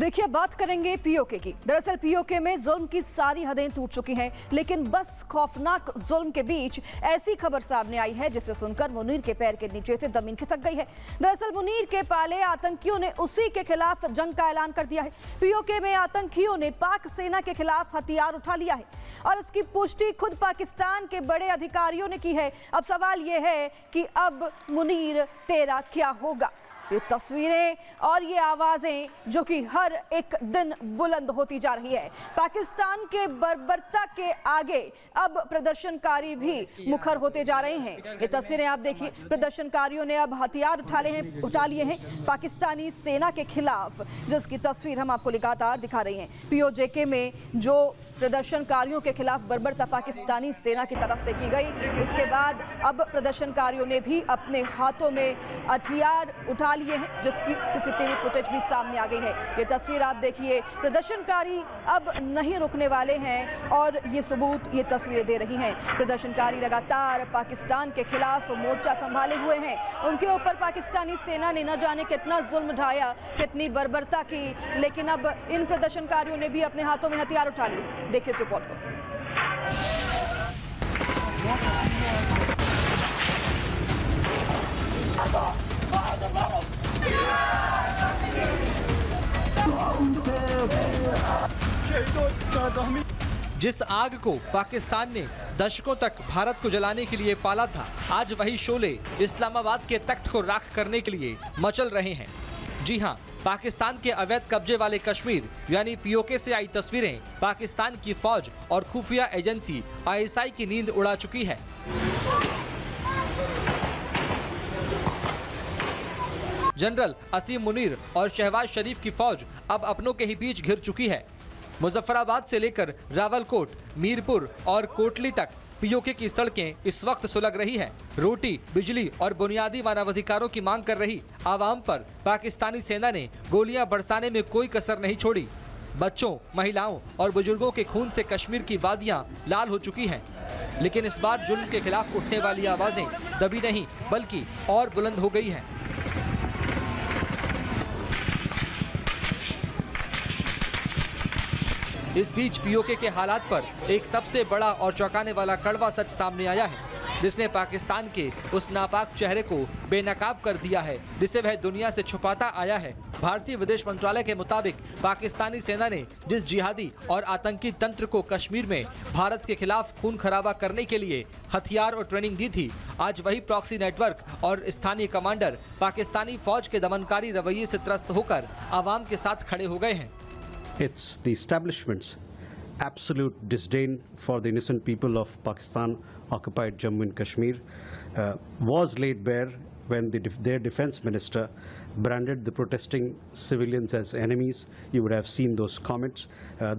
देखिए, बात करेंगे पीओके की। दरअसल पीओके में जुल्म की सारी हदें टूट चुकी हैं, लेकिन बस खौफनाक जुल्म के बीच ऐसी खबर सामने आई है जिसे सुनकर मुनीर के पैर के नीचे से जमीन खिसक गई है। दरअसल मुनीर के पाले आतंकियों ने उसी के खिलाफ जंग का ऐलान कर दिया है। पीओके में आतंकियों ने पाक सेना के खिलाफ हथियार उठा लिया है और इसकी पुष्टि खुद पाकिस्तान के बड़े अधिकारियों ने की है। अब सवाल यह है कि अब मुनीर तेरा क्या होगा। ये तस्वीरें और ये आवाजें जो कि हर एक दिन बुलंद होती जा रही है। पाकिस्तान के बर्बरता के आगे अब प्रदर्शनकारी भी मुखर होते जा रहे हैं। ये तस्वीरें आप देखिए, प्रदर्शनकारियों ने अब हथियार उठा लिए हैं पाकिस्तानी सेना के खिलाफ, जिसकी तस्वीर हम आपको लगातार दिखा रहे हैं। पीओके में जो प्रदर्शनकारियों के खिलाफ बर्बरता पाकिस्तानी सेना की तरफ से की गई, उसके बाद अब प्रदर्शनकारियों ने भी अपने हाथों में हथियार उठा लिए हैं, जिसकी सीसीटीवी फुटेज भी सामने आ गई है। ये तस्वीर आप देखिए, प्रदर्शनकारी अब नहीं रुकने वाले हैं और ये सबूत ये तस्वीरें दे रही हैं। प्रदर्शनकारी लगातार पाकिस्तान के खिलाफ मोर्चा संभाले हुए हैं। उनके ऊपर पाकिस्तानी सेना ने न जाने कितना जुल्म ढाया, कितनी बर्बरता की, लेकिन अब इन प्रदर्शनकारियों ने भी अपने हाथों में हथियार उठा लिए। देखिए इस रिपोर्ट को। जिस आग को पाकिस्तान ने दशकों तक भारत को जलाने के लिए पाला था, आज वही शोले इस्लामाबाद के तख्त को राख करने के लिए मचल रहे हैं। जी हां, पाकिस्तान के अवैध कब्जे वाले कश्मीर यानी पीओके से आई तस्वीरें पाकिस्तान की फौज और खुफिया एजेंसी आईएसआई की नींद उड़ा चुकी है। जनरल असीम मुनीर और शहबाज शरीफ की फौज अब अपनों के ही बीच घिर चुकी है। मुजफ्फराबाद से लेकर रावलकोट, मीरपुर और कोटली तक पीओके की सड़कें इस वक्त सुलग रही है। रोटी, बिजली और बुनियादी मानवाधिकारों की मांग कर रही आवाम पर पाकिस्तानी सेना ने गोलियां बरसाने में कोई कसर नहीं छोड़ी। बच्चों, महिलाओं और बुजुर्गों के खून से कश्मीर की वादियां लाल हो चुकी हैं। लेकिन इस बार जुल्म के खिलाफ उठने वाली आवाजें दबी नहीं बल्कि और बुलंद हो गई हैं। इस बीच पीओके के हालात पर एक सबसे बड़ा और चौंकाने वाला कड़वा सच सामने आया है, जिसने पाकिस्तान के उस नापाक चेहरे को बेनकाब कर दिया है जिसे वह दुनिया से छुपाता आया है। भारतीय विदेश मंत्रालय के मुताबिक पाकिस्तानी सेना ने जिस जिहादी और आतंकी तंत्र को कश्मीर में भारत के खिलाफ खून खराबा करने के लिए हथियार और ट्रेनिंग दी थी, आज वही प्रॉक्सी नेटवर्क और स्थानीय कमांडर पाकिस्तानी फौज के दमनकारी रवैये से त्रस्त होकर आवाम के साथ खड़े हो गए हैं। It's the establishment's absolute disdain for the innocent people of Pakistan-occupied Jammu and Kashmir was laid bare when their defense minister branded the protesting civilians as enemies. You would have seen those comments.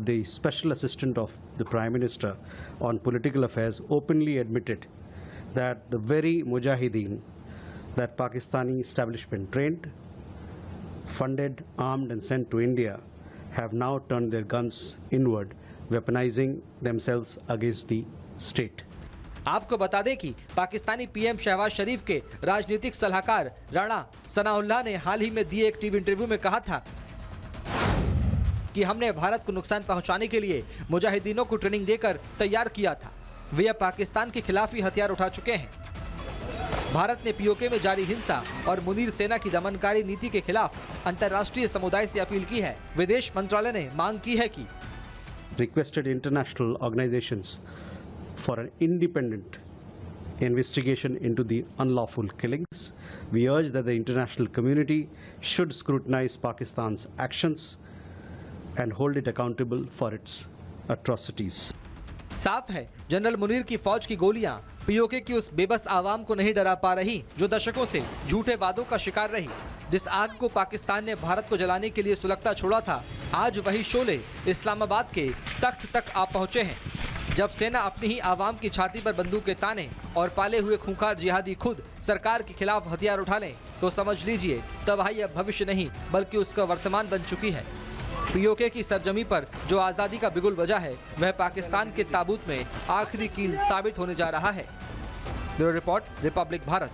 The special assistant of the Prime Minister on political affairs openly admitted that the very mujahideen that Pakistani establishment trained, funded, armed and sent to India have now turned their guns inward, weaponizing themselves against the state. आपको बता दें कि Pakistani PM Shahbaz शरीफ के राजनीतिक सलाहकार राणा सनाउल्लाह ने हाल ही में दिए एक टीवी इंटरव्यू में कहा था कि हमने भारत को नुकसान पहुंचाने के लिए मुजाहिदीनों को ट्रेनिंग देकर तैयार किया था। वे अब पाकिस्तान के खिलाफ ही हथियार उठा चुके हैं। भारत ने पीओके में जारी हिंसा और मुनीर सेना की दमनकारी नीति के खिलाफ अंतर्राष्ट्रीय समुदाय से अपील की है। विदेश मंत्रालय ने मांग की है कि requested international organizations for an independent investigation into the unlawful killings. We urge that the international community should scrutinize Pakistan's actions and hold it accountable for its atrocities. साफ है, जनरल मुनीर की फौज की गोलियां पीओके की उस बेबस आवाम को नहीं डरा पा रही जो दशकों से झूठे वादों का शिकार रही। जिस आग को पाकिस्तान ने भारत को जलाने के लिए सुलगता छोड़ा था, आज वही शोले इस्लामाबाद के तख्त तक आ पहुंचे हैं। जब सेना अपनी ही आवाम की छाती पर बंदूक के ताने और पाले हुए खूंखार जिहादी खुद सरकार के खिलाफ हथियार उठा लें, तो समझ लीजिए तबाही अब भविष्य नहीं बल्कि उसका वर्तमान बन चुकी है। पीओके की सरजमी पर जो आज़ादी का बिगुल बजा है, वह पाकिस्तान के ताबूत में आखिरी कील साबित होने जा रहा है। Bureau report, Republic Bharat.